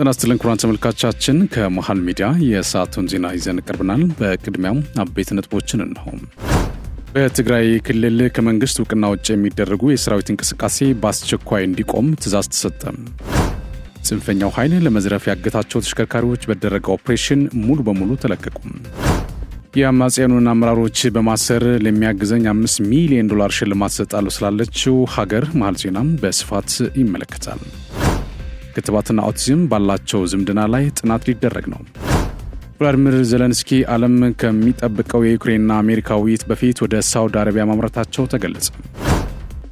እናስተለን ኩራን ተመልካቾቻችን ከመሃል ሚዲያ የሰዓቱን ዜና ይዘን ቀርበናል። በቅድሚያም አበይት ነጥቦችን እንሆ። በትግራይ ክልል ከመንግስት እውቅና ውጭ የሚደረጉ የሰራዊት እንቅስቃሴ በአስቸኳይ እንዲቆም ትዕዛዝ ተሰጠ። ጽንፈኛው ኃይል ለመዝረፍ ያገታቸው ተሽከርካሪዎች በተደረገው ኦፕሬሽን ሙሉ በሙሉ ተለቀቁ። የአማጽያኑን አመራሮች በማሰር ለሚያግዘኝ $5 ሚሊዮን ሽልማት ሰጣለሁ ስላለችው ሀገር መሃል ዜናም በስፋት ይመለከታል። ክትባትና ኦቲዝም ባላቸው ዝምድና ላይ ጥናት ሊደረግ ነው። ቭላድሚር ዜሌንስኪ ዓለም ከሚጠብቀው የዩክሬንና አሜሪካ ውይይት በፊት ወደ ሳውዲ አረቢያ ማምራታቸው ተገለጸ።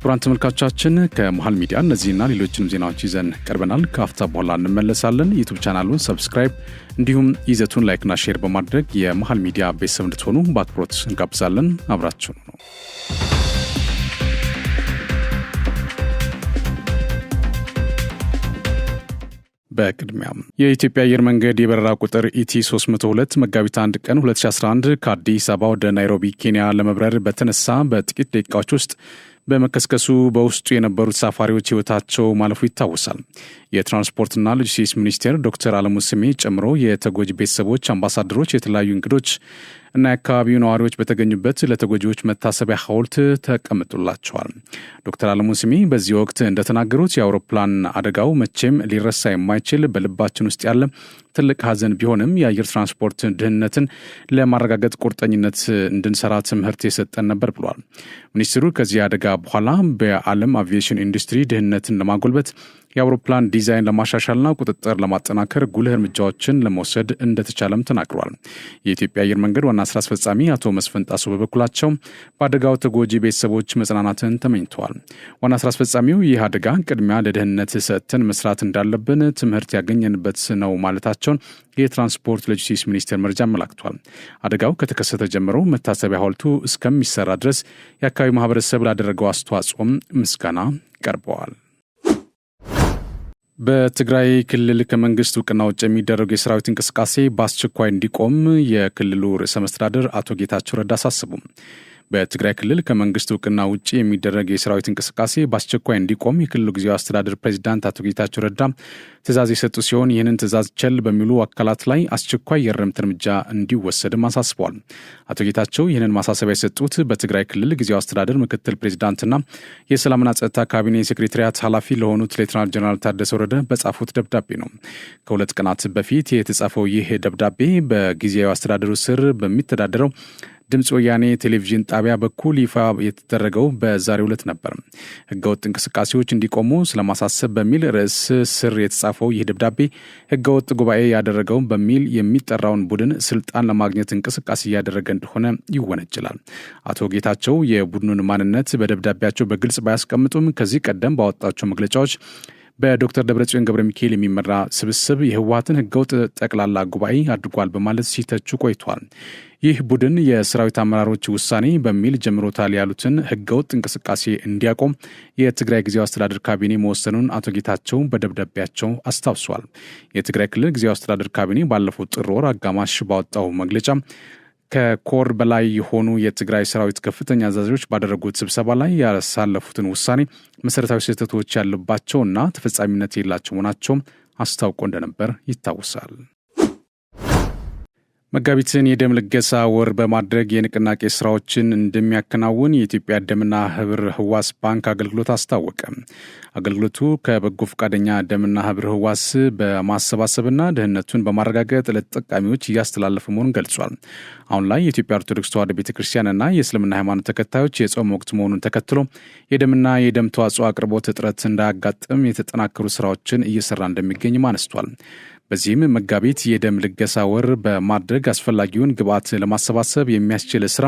ኩራን ተመልካቾቻችን ከመሃል ሚዲያ እነዚህና ሌሎችንም ዜናዎች ይዘን ቀርበናል። ከአፍታ በኋላ እንመለሳለን። ዩቲዩብ ቻናሉን ሰብስክራይብ እንዲሁም ይዘቱን ላይክና ሼር በማድረግ የመሃል ሚዲያ ቤተሰብ እንድትሆኑ በአክብሮት እንጋብዛለን። አብራችሁ ነው። በቅድሚያ የኢትዮጵያ አየር መንገድ የበረራ ቁጥር ኢቲ 302 መጋቢት 1 ቀን 2011 ከአዲስ አበባ ወደ ናይሮቢ ኬንያ ለመብረር በተነሳ በጥቂት ደቂቃዎች ውስጥ በመከስከሱ በውስጡ የነበሩ ተሳፋሪዎች ሕይወታቸው ማለፉ ይታወሳል። የትራንስፖርትና ሎጂስቲክስ ሚኒስቴር ዶክተር አለሙ ስሜ ጨምሮ የተጎጂ ቤተሰቦች፣ አምባሳደሮች፣ የተለያዩ እንግዶች እና የአካባቢው ነዋሪዎች በተገኙበት ለተጎጂዎች መታሰቢያ ሐውልት ተቀምጦላቸዋል። ዶክተር አለሙ ስሜ በዚህ ወቅት እንደተናገሩት የአውሮፕላን አደጋው መቼም ሊረሳ የማይችል በልባችን ውስጥ ያለ ትልቅ ሐዘን ቢሆንም የአየር ትራንስፖርት ደህንነትን ለማረጋገጥ ቁርጠኝነት እንድንሰራ ትምህርት የሰጠን ነበር ብሏል። ሚኒስትሩ ከዚህ አደጋ በኋላ በዓለም አቪዬሽን ኢንዱስትሪ ደህንነትን ለማጎልበት የአውሮፕላን ዲዛይን ለማሻሻልና ቁጥጥር ለማጠናከር ጉልህ እርምጃዎችን ለመውሰድ እንደተቻለም ተናግሯል። የኢትዮጵያ አየር መንገድ ዋና ስራ አስፈጻሚ አቶ መስፍን ጣሰው በበኩላቸው በአደጋው ተጎጂ ቤተሰቦች መጽናናትን ተመኝተዋል። ዋና ስራ አስፈጻሚው ይህ አደጋ ቅድሚያ ለደህንነት ሰጥተን መስራት እንዳለብን ትምህርት ያገኘንበት ነው ማለታቸውን የትራንስፖርት ሎጂስቲክስ ሚኒስቴር መረጃ አመላክቷል። አደጋው ከተከሰተ ጀምሮ መታሰቢያ ሐውልቱ እስከሚሰራ ድረስ የአካባቢው ማህበረሰብ ላደረገው አስተዋጽኦም ምስጋና ቀርበዋል። በትግራይ ክልል ከመንግስት እውቅና ውጭ የሚደረጉ የሰራዊት እንቅስቃሴ በአስቸኳይ እንዲቆም የክልሉ ርዕሰ መስተዳድር አቶ ጌታቸው ረዳ አሳሰቡ። በትግራይ ክልል ከመንግስት እውቅና ውጭ የሚደረግ የሰራዊት እንቅስቃሴ በአስቸኳይ እንዲቆም የክልሉ ጊዜያዊ አስተዳደር ፕሬዚዳንት አቶ ጌታቸው ረዳ ትዕዛዝ የሰጡ ሲሆን ይህንን ትዕዛዝ ቸል በሚሉ አካላት ላይ አስቸኳይ የእርምት እርምጃ እንዲወሰድም አሳስበዋል። አቶ ጌታቸው ይህንን ማሳሰቢያ የሰጡት በትግራይ ክልል ጊዜያዊ አስተዳደር ምክትል ፕሬዚዳንትና የሰላምና ጸጥታ ካቢኔ ሴክሬታሪያት ኃላፊ ለሆኑት ሌተናል ጀነራል ታደሰ ወረደ በጻፉት ደብዳቤ ነው። ከ2 ቀናት በፊት የተጻፈው ይህ ደብዳቤ በጊዜያዊ አስተዳደሩ ስር በሚተዳደረው ድምፅ ወያኔ ቴሌቪዥን ጣቢያ በኩል ይፋ የተደረገው በዛሬው ዕለት ነበር። ህገወጥ እንቅስቃሴዎች እንዲቆሙ ስለማሳሰብ በሚል ርዕስ ስር የተጻፈው ይህ ደብዳቤ ህገወጥ ጉባኤ ያደረገው በሚል የሚጠራውን ቡድን ስልጣን ለማግኘት እንቅስቃሴ እያደረገ እንደሆነ ይወነጀላል። አቶ ጌታቸው የቡድኑን ማንነት በደብዳቤያቸው በግልጽ ባያስቀምጡም ከዚህ ቀደም ባወጣቸው መግለጫዎች በዶክተር ደብረጽዮን ገብረ ሚካኤል የሚመራ ስብስብ የህወሓትን ህገወጥ ጠቅላላ ጉባኤ አድርጓል በማለት ሲተቹ ቆይቷል። ይህ ቡድን የሰራዊት አመራሮች ውሳኔ በሚል ጀምሮታል ያሉትን ህገወጥ እንቅስቃሴ እንዲያቆም የትግራይ ጊዜያዊ አስተዳደር ካቢኔ መወሰኑን አቶ ጌታቸው በደብዳቤያቸው አስታውሷል። የትግራይ ክልል ጊዜያዊ አስተዳደር ካቢኔ ባለፈው ጥር ወር አጋማሽ ባወጣው መግለጫ ከኮር በላይ የሆኑ የትግራይ ሰራዊት ከፍተኛ አዛዦች ባደረጉት ስብሰባ ላይ ያሳለፉትን ውሳኔ መሰረታዊ ስህተቶች ያለባቸውና ተፈጻሚነት የሌላቸው መሆናቸውም አስታውቆ እንደነበር ይታወሳል። መጋቢትን የደም ልገሳ ወር በማድረግ የንቅናቄ ስራዎችን እንደሚያከናውን የኢትዮጵያ ደምና ህብረ ህዋስ ባንክ አገልግሎት አስታወቀ። አገልግሎቱ ከበጎ ፈቃደኛ ደምና ህብረ ህዋስ በማሰባሰብና ደህንነቱን በማረጋገጥ ለተጠቃሚዎች እያስተላለፈ መሆኑን ገልጿል። አሁን ላይ የኢትዮጵያ ኦርቶዶክስ ተዋሕዶ ቤተክርስቲያንና የእስልምና ሃይማኖት ተከታዮች የጾም ወቅት መሆኑን ተከትሎ የደምና የደም ተዋጽኦ አቅርቦት እጥረት እንዳያጋጥም የተጠናከሩ ስራዎችን እየሰራ እንደሚገኝም አነስቷል። በዚህም መጋቢት የደም ልገሳ ወር በማድረግ አስፈላጊውን ግብዓት ለማሰባሰብ የሚያስችል ስራ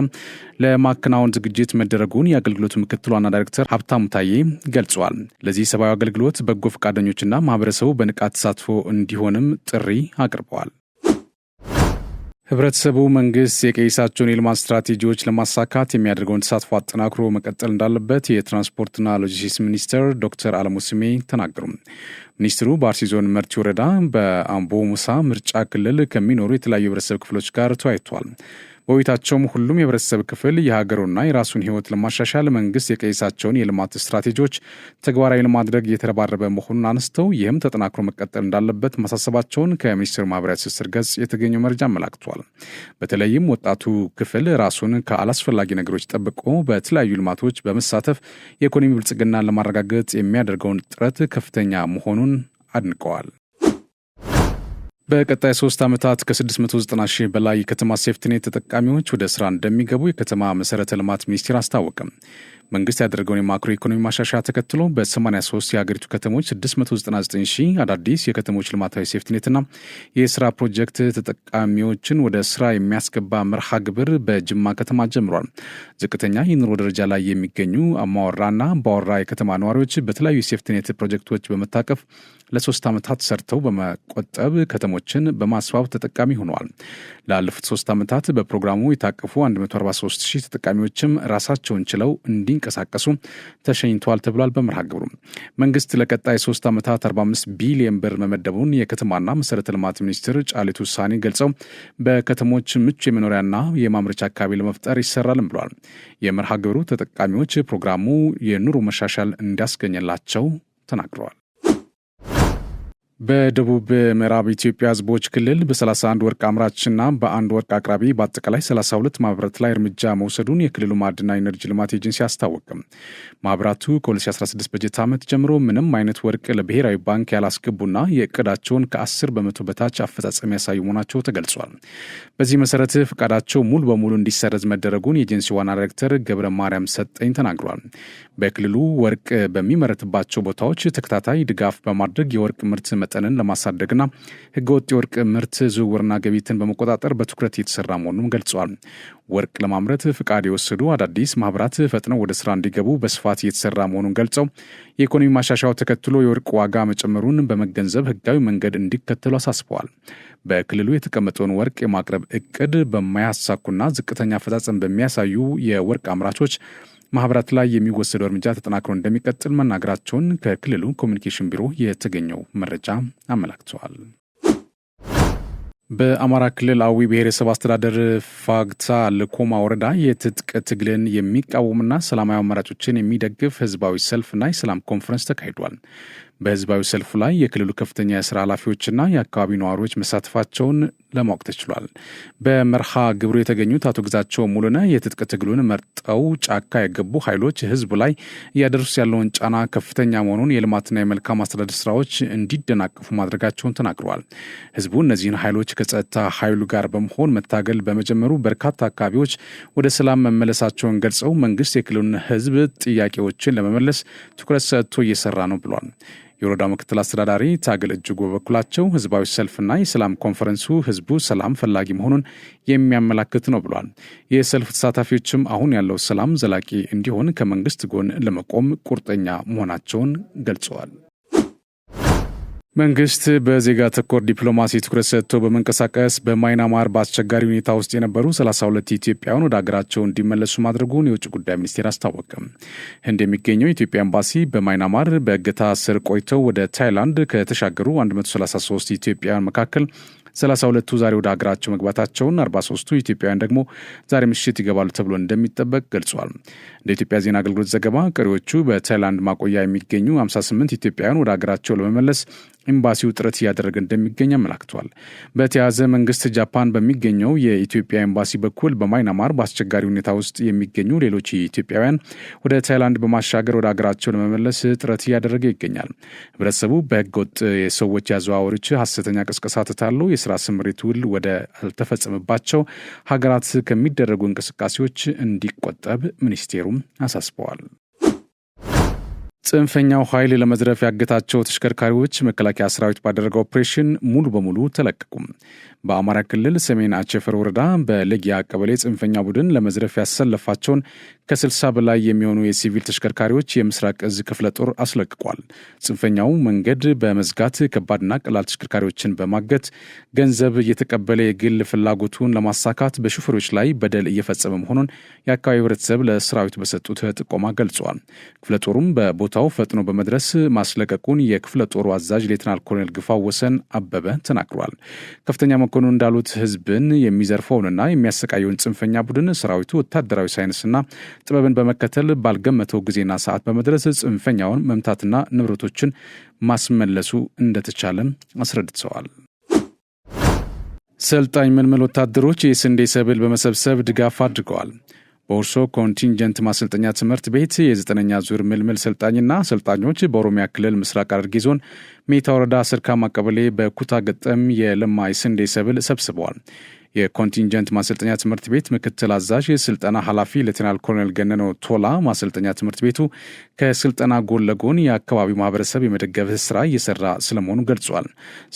ለማከናወን ዝግጅት መደረጉን የአገልግሎቱ ምክትል ዋና ዳይሬክተር ሀብታሙ ታዬ ገልጸዋል። ለዚህ ሰብአዊ አገልግሎት በጎ ፈቃደኞችና ማህበረሰቡ በንቃት ተሳትፎ እንዲሆንም ጥሪ አቅርበዋል። ህብረተሰቡ መንግስት የቀይሳቸውን የልማት ስትራቴጂዎች ለማሳካት የሚያደርገውን ተሳትፎ አጠናክሮ መቀጠል እንዳለበት የትራንስፖርትና ሎጂስቲክስ ሚኒስትር ዶክተር አለሙ ስሜ ተናገሩ። ሚኒስትሩ በአርሲ ዞን መርቲ ወረዳ በአምቦ ሙሳ ምርጫ ክልል ከሚኖሩ የተለያዩ ህብረተሰብ ክፍሎች ጋር ተወያይተዋል። በውይይታቸውም ሁሉም የህብረተሰብ ክፍል የሀገሩና የራሱን ህይወት ለማሻሻል መንግስት የቀየሳቸውን የልማት ስትራቴጂዎች ተግባራዊ ለማድረግ እየተረባረበ መሆኑን አነስተው ይህም ተጠናክሮ መቀጠል እንዳለበት ማሳሰባቸውን ከሚኒስቴሩ ማህበራዊ ትስስር ገጽ የተገኘው መረጃ አመላክቷል። በተለይም ወጣቱ ክፍል ራሱን ከአላስፈላጊ ነገሮች ጠብቆ በተለያዩ ልማቶች በመሳተፍ የኢኮኖሚ ብልጽግናን ለማረጋገጥ የሚያደርገውን ጥረት ከፍተኛ መሆኑን አድንቀዋል። በቀጣይ 3 ዓመታት ከ690 ሺህ በላይ የከተማ ሴፍትኔት ተጠቃሚዎች ወደ ስራ እንደሚገቡ የከተማ መሰረተ ልማት ሚኒስቴር አስታወቀም። መንግስት ያደረገውን የማክሮ ኢኮኖሚ ማሻሻያ ተከትሎ በ83 የሀገሪቱ ከተሞች 699 ሺህ አዳዲስ የከተሞች ልማታዊ ሴፍትኔትና የስራ ፕሮጀክት ተጠቃሚዎችን ወደ ስራ የሚያስገባ መርሃ ግብር በጅማ ከተማ ጀምሯል። ዝቅተኛ የኑሮ ደረጃ ላይ የሚገኙ አማወራና ባወራ የከተማ ነዋሪዎች በተለያዩ የሴፍትኔት ፕሮጀክቶች በመታቀፍ ለ3 ዓመታት ሰርተው በመቆጠብ ከተሞችን በማስዋብ ተጠቃሚ ሆነዋል። ላለፉት 3 ዓመታት በፕሮግራሙ የታቀፉ 143 ሺህ ተጠቃሚዎችም ራሳቸውን ችለው እንዲንቀሳቀሱ ተሸኝተዋል ተብሏል። በመርሃ ግብሩ መንግስት ለቀጣይ 3 ዓመታት 45 ቢሊዮን ብር መመደቡን የከተማና መሰረተ ልማት ሚኒስትር ጫሊቱ ሳኒ ገልጸው በከተሞች ምቹ የመኖሪያና የማምረቻ አካባቢ ለመፍጠር ይሰራልም ብለዋል። የመርሃ ግብሩ ተጠቃሚዎች ፕሮግራሙ የኑሮ መሻሻል እንዲያስገኝላቸው ተናግረዋል። በደቡብ ምዕራብ ኢትዮጵያ ህዝቦች ክልል በ31 ወርቅ አምራችና በአንድ ወርቅ አቅራቢ በአጠቃላይ 32 ማህበራት ላይ እርምጃ መውሰዱን የክልሉ ማዕድንና ኢነርጂ ልማት ኤጀንሲ አስታወቀም። ማህበራቱ ከ2016 በጀት ዓመት ጀምሮ ምንም አይነት ወርቅ ለብሔራዊ ባንክ ያላስገቡና የእቅዳቸውን ከ10 በመቶ በታች አፈጻጸም ያሳዩ መሆናቸው ተገልጿል። በዚህ መሰረት ፈቃዳቸው ሙሉ በሙሉ እንዲሰረዝ መደረጉን የኤጀንሲ ዋና ዳይሬክተር ገብረ ማርያም ሰጠኝ ተናግሯል። በክልሉ ወርቅ በሚመረትባቸው ቦታዎች ተከታታይ ድጋፍ በማድረግ የወርቅ ምርት መጠንን ለማሳደግና ህገወጥ የወርቅ ምርት ዝውውርና ገቢትን በመቆጣጠር በትኩረት የተሰራ መሆኑን ገልጸዋል። ወርቅ ለማምረት ፍቃድ የወሰዱ አዳዲስ ማህበራት ፈጥነው ወደ ስራ እንዲገቡ በስፋት እየተሰራ መሆኑን ገልጸው የኢኮኖሚ ማሻሻያው ተከትሎ የወርቅ ዋጋ መጨመሩን በመገንዘብ ህጋዊ መንገድ እንዲከተሉ አሳስበዋል። በክልሉ የተቀመጠውን ወርቅ የማቅረብ እቅድ በማያሳኩና ዝቅተኛ አፈጻጸም በሚያሳዩ የወርቅ አምራቾች ማህበራት ላይ የሚወሰደው እርምጃ ተጠናክሮ እንደሚቀጥል መናገራቸውን ከክልሉ ኮሚኒኬሽን ቢሮ የተገኘው መረጃ አመላክተዋል። በአማራ ክልል አዊ ብሔረሰብ አስተዳደር ፋግታ ልኮማ ወረዳ የትጥቅ ትግልን የሚቃወምና ሰላማዊ አማራጮችን የሚደግፍ ህዝባዊ ሰልፍና የሰላም ኮንፈረንስ ተካሂዷል። በህዝባዊ ሰልፉ ላይ የክልሉ ከፍተኛ የስራ ኃላፊዎችና የአካባቢ ነዋሪዎች መሳተፋቸውን ለማወቅ ተችሏል። በመርሃ ግብሩ የተገኙት አቶ ግዛቸው ሙሉነህ የትጥቅ ትግሉን መርጠው ጫካ የገቡ ኃይሎች ህዝቡ ላይ እያደረሱ ያለውን ጫና ከፍተኛ መሆኑን፣ የልማትና የመልካም አስተዳደር ስራዎች እንዲደናቀፉ ማድረጋቸውን ተናግረዋል። ህዝቡ እነዚህን ኃይሎች ከጸጥታ ኃይሉ ጋር በመሆን መታገል በመጀመሩ በርካታ አካባቢዎች ወደ ሰላም መመለሳቸውን ገልጸው መንግስት የክልሉን ህዝብ ጥያቄዎችን ለመመለስ ትኩረት ሰጥቶ እየሰራ ነው ብሏል። የወረዳው ምክትል አስተዳዳሪ ታገል እጅጉ በበኩላቸው ህዝባዊ ሰልፍና የሰላም ኮንፈረንሱ ህዝቡ ሰላም ፈላጊ መሆኑን የሚያመላክት ነው ብሏል። የሰልፍ ተሳታፊዎችም አሁን ያለው ሰላም ዘላቂ እንዲሆን ከመንግስት ጎን ለመቆም ቁርጠኛ መሆናቸውን ገልጸዋል። መንግስት በዜጋ ተኮር ዲፕሎማሲ ትኩረት ሰጥቶ በመንቀሳቀስ በማይናማር በአስቸጋሪ ሁኔታ ውስጥ የነበሩ 32 ኢትዮጵያውያን ወደ ሀገራቸው እንዲመለሱ ማድረጉን የውጭ ጉዳይ ሚኒስቴር አስታወቀም። ህንድ የሚገኘው የኢትዮጵያ ኤምባሲ በማይናማር በእገታ ስር ቆይተው ወደ ታይላንድ ከተሻገሩ 133 ኢትዮጵያውያን መካከል 32ቱ ዛሬ ወደ ሀገራቸው መግባታቸውን፣ 43ቱ ኢትዮጵያውያን ደግሞ ዛሬ ምሽት ይገባሉ ተብሎ እንደሚጠበቅ ገልጿል። እንደ ኢትዮጵያ ዜና አገልግሎት ዘገባ ቀሪዎቹ በታይላንድ ማቆያ የሚገኙ 58 ኢትዮጵያውያን ወደ ሀገራቸው ለመመለስ ኤምባሲው ጥረት እያደረገ እንደሚገኝ አመላክቷል። በተያያዘ መንግስት ጃፓን በሚገኘው የኢትዮጵያ ኤምባሲ በኩል በማይናማር በአስቸጋሪ ሁኔታ ውስጥ የሚገኙ ሌሎች ኢትዮጵያውያን ወደ ታይላንድ በማሻገር ወደ ሀገራቸው ለመመለስ ጥረት እያደረገ ይገኛል። ህብረተሰቡ በህገወጥ የሰዎች አዘዋዋሪዎች ሐሰተኛ ቅስቀሳ ተታሎ የስራ ስምሪት ውል ወደ አልተፈጸመባቸው ሀገራት ከሚደረጉ እንቅስቃሴዎች እንዲቆጠብ ሚኒስቴሩም አሳስበዋል። ጽንፈኛው ኃይል ለመዝረፍ ያገታቸው ተሽከርካሪዎች መከላከያ ሰራዊት ባደረገው ኦፕሬሽን ሙሉ በሙሉ ተለቀቁም። በአማራ ክልል ሰሜን አቸፈር ወረዳ በለጊያ ቀበሌ ጽንፈኛ ቡድን ለመዝረፍ ያሰለፋቸውን ከ60 በላይ የሚሆኑ የሲቪል ተሽከርካሪዎች የምስራቅ እዝ ክፍለ ጦር አስለቅቋል። ጽንፈኛው መንገድ በመዝጋት ከባድና ቀላል ተሽከርካሪዎችን በማገት ገንዘብ እየተቀበለ የግል ፍላጎቱን ለማሳካት በሹፌሮች ላይ በደል እየፈጸመ መሆኑን የአካባቢው ህብረተሰብ ለሰራዊቱ በሰጡት ጥቆማ ገልጿል። ክፍለ ጦሩም በቦታው በቦታው ፈጥኖ በመድረስ ማስለቀቁን የክፍለ ጦሩ አዛዥ ሌተናል ኮሎኔል ግፋው ወሰን አበበ ተናግሯል። ከፍተኛ መኮንኑ እንዳሉት ህዝብን የሚዘርፈውንና የሚያሰቃየውን ጽንፈኛ ቡድን ሰራዊቱ ወታደራዊ ሳይንስና ጥበብን በመከተል ባልገመተው ጊዜና ሰዓት በመድረስ ጽንፈኛውን መምታትና ንብረቶችን ማስመለሱ እንደተቻለም አስረድተዋል። ሰልጣኝ ምልምል ወታደሮች የስንዴ ሰብል በመሰብሰብ ድጋፍ አድርገዋል። በሁርሶ ኮንቲንጀንት ማሰልጠኛ ትምህርት ቤት የ9ኛ ዙር ምልምል ሰልጣኝና ሰልጣኞች በኦሮሚያ ክልል ምስራቅ ሐረርጌ ዞን ሜታ ወረዳ ስርካማ ቀበሌ በኩታ ገጠም የለማ የስንዴ ሰብል ሰብስበዋል። የኮንቲንጀንት ማሰልጠኛ ትምህርት ቤት ምክትል አዛዥ የስልጠና ኃላፊ ሌተናል ኮሎኔል ገነኖ ቶላ ማሰልጠኛ ትምህርት ቤቱ ከስልጠና ጎን ለጎን የአካባቢው ማህበረሰብ የመደገፍ ስራ እየሰራ ስለመሆኑ ገልጿል።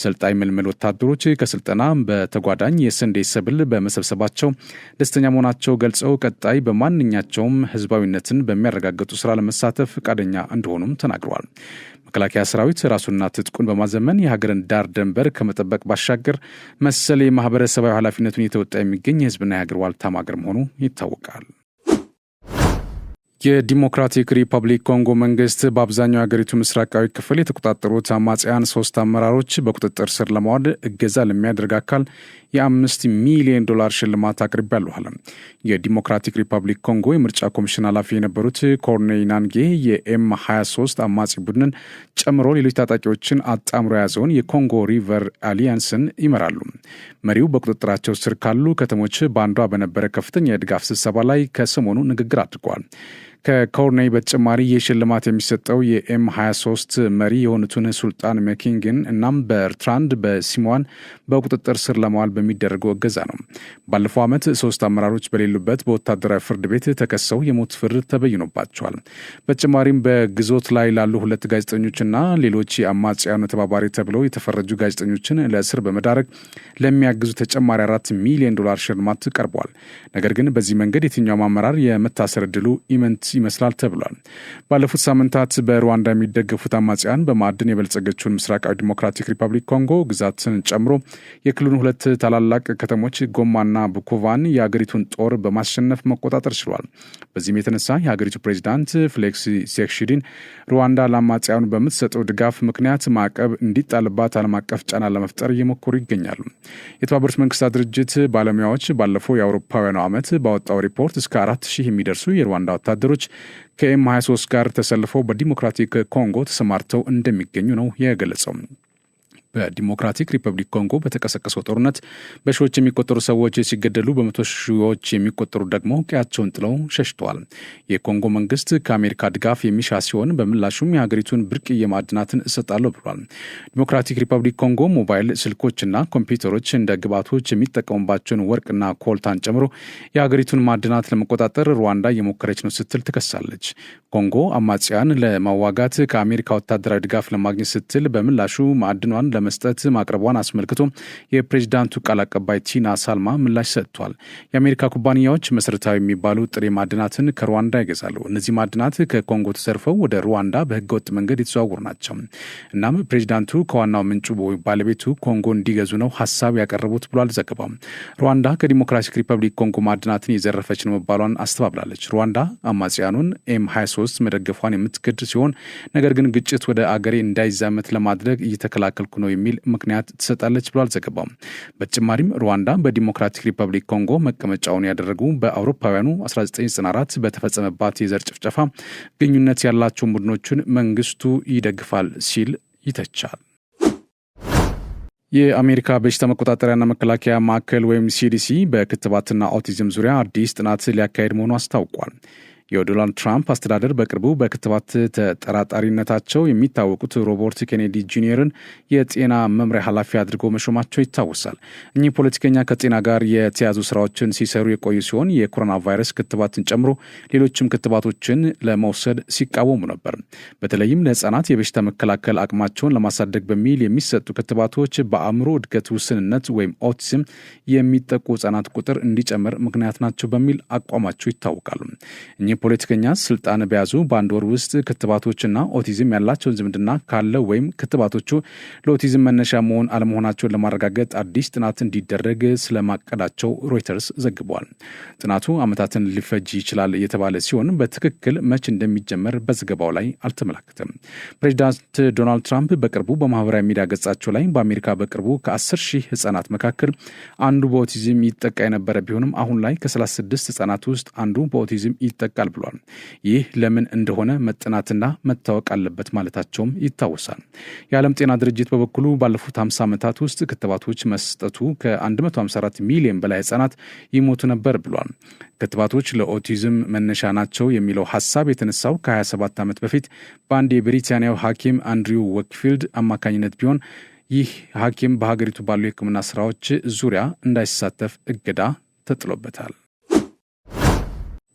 ሰልጣኝ ምልምል ወታደሮች ከስልጠና በተጓዳኝ የስንዴ ሰብል በመሰብሰባቸው ደስተኛ መሆናቸው ገልጸው ቀጣይ በማንኛቸውም ህዝባዊነትን በሚያረጋግጡ ስራ ለመሳተፍ ፈቃደኛ እንደሆኑም ተናግረዋል። መከላከያ ሰራዊት ራሱና ትጥቁን በማዘመን የሀገርን ዳር ደንበር ከመጠበቅ ባሻገር መሰል የማህበረሰባዊ ኃላፊነቱን እየተወጣ የሚገኝ የህዝብና የሀገር ዋልታ ማገር መሆኑ ይታወቃል። የዲሞክራቲክ ሪፐብሊክ ኮንጎ መንግስት በአብዛኛው የሀገሪቱ ምስራቃዊ ክፍል የተቆጣጠሩት አማጽያን 3 አመራሮች በቁጥጥር ስር ለማዋል እገዛ ለሚያደርግ አካል የ5 ሚሊዮን ዶላር ሽልማት አቅርቤያለሁ አለ። የዲሞክራቲክ ሪፐብሊክ ኮንጎ የምርጫ ኮሚሽን ኃላፊ የነበሩት ኮርኔይ ናንጌ የኤም23 አማጺ ቡድንን ጨምሮ ሌሎች ታጣቂዎችን አጣምሮ የያዘውን የኮንጎ ሪቨር አሊያንስን ይመራሉ። መሪው በቁጥጥራቸው ስር ካሉ ከተሞች በአንዷ በነበረ ከፍተኛ የድጋፍ ስብሰባ ላይ ከሰሞኑ ንግግር አድርገዋል። ከኮርኔይ በተጨማሪ የሽልማት የሚሰጠው የኤም23 መሪ የሆኑትን ሱልጣን መኪንግን እናም በርትራንድ በሲሞዋን በቁጥጥር ስር ለማዋል በሚደረገው እገዛ ነው። ባለፈው ዓመት 3 አመራሮች በሌሉበት በወታደራዊ ፍርድ ቤት ተከሰው የሞት ፍርድ ተበይኖባቸዋል። በተጨማሪም በግዞት ላይ ላሉ 2 ጋዜጠኞችና ሌሎች የአማጽያኑ ተባባሪ ተብለው የተፈረጁ ጋዜጠኞችን ለእስር በመዳረግ ለሚያግዙ ተጨማሪ 4 ሚሊዮን ዶላር ሽልማት ቀርቧል። ነገር ግን በዚህ መንገድ የትኛውም አመራር የመታሰር ዕድሉ ኢመንት ይመስላል ተብሏል። ባለፉት ሳምንታት በሩዋንዳ የሚደገፉት አማጽያን በማዕድን የበለጸገችውን ምስራቃዊ ዲሞክራቲክ ሪፐብሊክ ኮንጎ ግዛትን ጨምሮ የክልሉን 2 ታላላቅ ከተሞች ጎማና ቡኮቫን የሀገሪቱን ጦር በማሸነፍ መቆጣጠር ችሏል። በዚህም የተነሳ የሀገሪቱ ፕሬዚዳንት ፌሊክስ ሴክሺዲን ሩዋንዳ ለአማጽያኑ በምትሰጠው ድጋፍ ምክንያት ማዕቀብ እንዲጣልባት ዓለም አቀፍ ጫና ለመፍጠር እየሞከሩ ይገኛሉ። የተባበሩት መንግስታት ድርጅት ባለሙያዎች ባለፈው የአውሮፓውያኑ ዓመት ባወጣው ሪፖርት እስከ 4000 የሚደርሱ የሩዋንዳ ወታደሮች ከኤም23 ጋር ተሰልፈው በዲሞክራቲክ ኮንጎ ተሰማርተው እንደሚገኙ ነው የገለጸው። በዲሞክራቲክ ሪፐብሊክ ኮንጎ በተቀሰቀሰው ጦርነት በሺዎች የሚቆጠሩ ሰዎች ሲገደሉ በመቶ ሺዎች የሚቆጠሩ ደግሞ ቀያቸውን ጥለው ሸሽተዋል። የኮንጎ መንግስት ከአሜሪካ ድጋፍ የሚሻ ሲሆን በምላሹም የሀገሪቱን ብርቅዬ ማዕድናትን እሰጣለሁ ብሏል። ዲሞክራቲክ ሪፐብሊክ ኮንጎ ሞባይል ስልኮችና ኮምፒውተሮች እንደ ግብዓቶች የሚጠቀሙባቸውን ወርቅና ኮልታን ጨምሮ የሀገሪቱን ማዕድናት ለመቆጣጠር ሩዋንዳ እየሞከረች ነው ስትል ትከሳለች። ኮንጎ አማጽያን ለማዋጋት ከአሜሪካ ወታደራዊ ድጋፍ ለማግኘት ስትል በምላሹ ማዕድኗን ለመስጠት ማቅረቧን አስመልክቶ የፕሬዝዳንቱ ቃል አቀባይ ቲና ሳልማ ምላሽ ሰጥቷል። የአሜሪካ ኩባንያዎች መሰረታዊ የሚባሉ ጥሬ ማዕድናትን ከሩዋንዳ ይገዛሉ። እነዚህ ማዕድናት ከኮንጎ ተዘርፈው ወደ ሩዋንዳ በህገወጥ መንገድ የተዘዋወሩ ናቸው። እናም ፕሬዝዳንቱ ከዋናው ምንጩ ባለቤቱ ኮንጎ እንዲገዙ ነው ሀሳብ ያቀረቡት ብሏል ዘገባው። ሩዋንዳ ከዲሞክራቲክ ሪፐብሊክ ኮንጎ ማዕድናትን የዘረፈች ነው መባሏን አስተባብላለች። ሩዋንዳ አማጽያኑን ኤም23 መደገፏን የምትክድ ሲሆን ነገር ግን ግጭት ወደ አገሬ እንዳይዛመት ለማድረግ እየተከላከልኩ ነው የሚል ምክንያት ትሰጣለች ብሏል ዘገባው። በተጨማሪም ሩዋንዳ በዲሞክራቲክ ሪፐብሊክ ኮንጎ መቀመጫውን ያደረጉ በአውሮፓውያኑ 1994 በተፈጸመባት የዘር ጭፍጨፋ ግንኙነት ያላቸው ቡድኖችን መንግስቱ ይደግፋል ሲል ይተቻል። የአሜሪካ በሽታ መቆጣጠሪያና መከላከያ ማዕከል ወይም ሲዲሲ በክትባትና ኦቲዝም ዙሪያ አዲስ ጥናት ሊያካሄድ መሆኑ አስታውቋል። የዶናልድ ትራምፕ አስተዳደር በቅርቡ በክትባት ተጠራጣሪነታቸው የሚታወቁት ሮበርት ኬኔዲ ጁኒየርን የጤና መምሪያ ኃላፊ አድርገው መሾማቸው ይታወሳል። እኚህ ፖለቲከኛ ከጤና ጋር የተያዙ ስራዎችን ሲሰሩ የቆዩ ሲሆን የኮሮና ቫይረስ ክትባትን ጨምሮ ሌሎችም ክትባቶችን ለመውሰድ ሲቃወሙ ነበር። በተለይም ለህፃናት የበሽታ መከላከል አቅማቸውን ለማሳደግ በሚል የሚሰጡ ክትባቶች በአእምሮ እድገት ውስንነት ወይም ኦቲዝም የሚጠቁ ህጻናት ቁጥር እንዲጨምር ምክንያት ናቸው በሚል አቋማቸው ይታወቃሉ። እኚህ ፖለቲከኛ ስልጣን በያዙ በአንድ ወር ውስጥ ክትባቶችና ኦቲዝም ያላቸውን ዝምድና ካለ ወይም ክትባቶቹ ለኦቲዝም መነሻ መሆን አለመሆናቸውን ለማረጋገጥ አዲስ ጥናት እንዲደረግ ስለማቀዳቸው ሮይተርስ ዘግቧል። ጥናቱ ዓመታትን ሊፈጅ ይችላል የተባለ ሲሆን በትክክል መቼ እንደሚጀመር በዘገባው ላይ አልተመላከተም። ፕሬዚዳንት ዶናልድ ትራምፕ በቅርቡ በማህበራዊ ሚዲያ ገጻቸው ላይ በአሜሪካ በቅርቡ ከ10,000 ህጻናት መካከል አንዱ በኦቲዝም ይጠቃ የነበረ ቢሆንም አሁን ላይ ከ36 ህጻናት ውስጥ አንዱ በኦቲዝም ይጠቃል ብሏል። ይህ ለምን እንደሆነ መጠናትና መታወቅ አለበት ማለታቸውም ይታወሳል። የዓለም ጤና ድርጅት በበኩሉ ባለፉት 50 ዓመታት ውስጥ ክትባቶች መስጠቱ ከ154 ሚሊዮን በላይ ህጻናት ይሞቱ ነበር ብሏል። ክትባቶች ለኦቲዝም መነሻ ናቸው የሚለው ሐሳብ የተነሳው ከ27 ዓመት በፊት በአንድ የብሪታንያው ሐኪም አንድሪው ወክፊልድ አማካኝነት ቢሆን ይህ ሐኪም በሀገሪቱ ባሉ የሕክምና ስራዎች ዙሪያ እንዳይሳተፍ እገዳ ተጥሎበታል።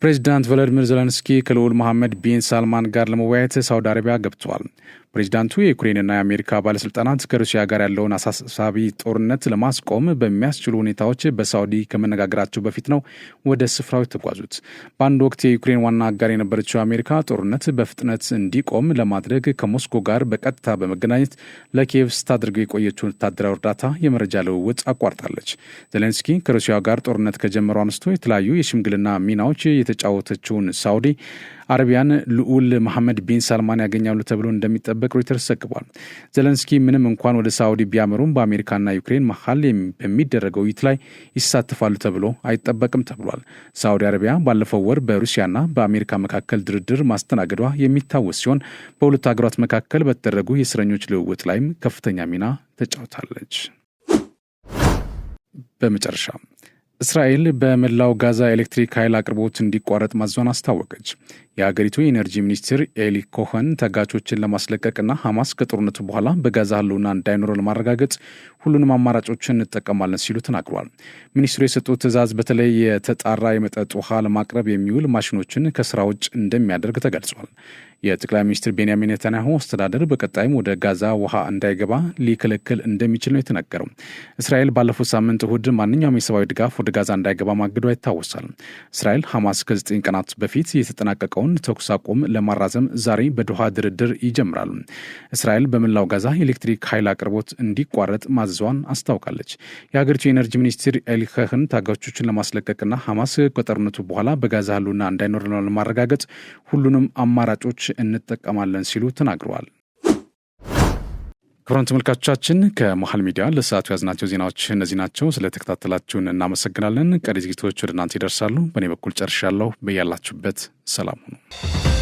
ፕሬዚዳንት ቮሎዲሚር ዜሌንስኪ ከልዑል መሐመድ ቢን ሳልማን ጋር ለመወያየት ሳውዲ አረቢያ ገብተዋል። ፕሬዚዳንቱ የዩክሬንና የአሜሪካ ባለስልጣናት ከሩሲያ ጋር ያለውን አሳሳቢ ጦርነት ለማስቆም በሚያስችሉ ሁኔታዎች በሳውዲ ከመነጋገራቸው በፊት ነው ወደ ስፍራው የተጓዙት። በአንድ ወቅት የዩክሬን ዋና አጋር የነበረችው አሜሪካ ጦርነት በፍጥነት እንዲቆም ለማድረግ ከሞስኮ ጋር በቀጥታ በመገናኘት ለኪየቭ ስታደርገው የቆየችውን ወታደራዊ እርዳታ የመረጃ ልውውጥ አቋርጣለች። ዜሌንስኪ ከሩሲያ ጋር ጦርነት ከጀመሩ አንስቶ የተለያዩ የሽምግልና ሚናዎች የተጫወተችውን ሳውዲ አረቢያን ልዑል መሐመድ ቢን ሳልማን ያገኛሉ ተብሎ እንደሚጠበቅ ሮይተርስ ዘግቧል። ዜሌንስኪ ምንም እንኳን ወደ ሳውዲ ቢያመሩም በአሜሪካና ዩክሬን መሀል በሚደረገው ውይይት ላይ ይሳተፋሉ ተብሎ አይጠበቅም ተብሏል። ሳውዲ አረቢያ ባለፈው ወር በሩሲያና በአሜሪካ መካከል ድርድር ማስተናገዷ የሚታወስ ሲሆን በሁለቱ ሀገራት መካከል በተደረጉ የእስረኞች ልውውጥ ላይም ከፍተኛ ሚና ተጫውታለች። በመጨረሻ እስራኤል በመላው ጋዛ ኤሌክትሪክ ኃይል አቅርቦት እንዲቋረጥ ማዟን አስታወቀች። የሀገሪቱ የኤነርጂ ሚኒስትር ኤሊ ኮኸን ተጋቾችን ለማስለቀቅና ሐማስ ከጦርነቱ በኋላ በጋዛ ህልውና እንዳይኖረው ለማረጋገጥ ሁሉንም አማራጮችን እንጠቀማለን ሲሉ ተናግሯል። ሚኒስትሩ የሰጡት ትዕዛዝ በተለይ የተጣራ የመጠጥ ውሃ ለማቅረብ የሚውል ማሽኖችን ከስራ ውጭ እንደሚያደርግ ተገልጿል። የጠቅላይ ሚኒስትር ቤንያሚን ኔታንያሁ አስተዳደር በቀጣይም ወደ ጋዛ ውሃ እንዳይገባ ሊከለክል እንደሚችል ነው የተነገረው። እስራኤል ባለፉት ሳምንት እሁድ ማንኛውም የሰብአዊ ድጋፍ ወደ ጋዛ እንዳይገባ ማገዷ ይታወሳል። እስራኤል ሐማስ ከ9 ቀናት በፊት የተጠናቀቀውን ተኩስ አቁም ለማራዘም ዛሬ በዶሃ ድርድር ይጀምራሉ። እስራኤል በመላው ጋዛ ኤሌክትሪክ ኃይል አቅርቦት እንዲቋረጥ ማዘዟን አስታውቃለች። የሀገሪቱ የኤነርጂ ሚኒስትር ኤሊ ኮኸን ታጋቾችን ለማስለቀቅና ሐማስ ከጦርነቱ በኋላ በጋዛ ህልውና እንዳይኖር ለማረጋገጥ ሁሉንም አማራጮች እንጠቀማለን ሲሉ ተናግረዋል። ክቡራን ተመልካቾቻችን ከመሃል ሚዲያ ለሰዓቱ ያዝናቸው ዜናዎች እነዚህ ናቸው። ስለተከታተላችሁን እናመሰግናለን። ቀሪ ዝግጅቶች ወደ እናንተ ይደርሳሉ። በእኔ በኩል ጨርሻለሁ። በያላችሁበት ሰላም ሁኑ።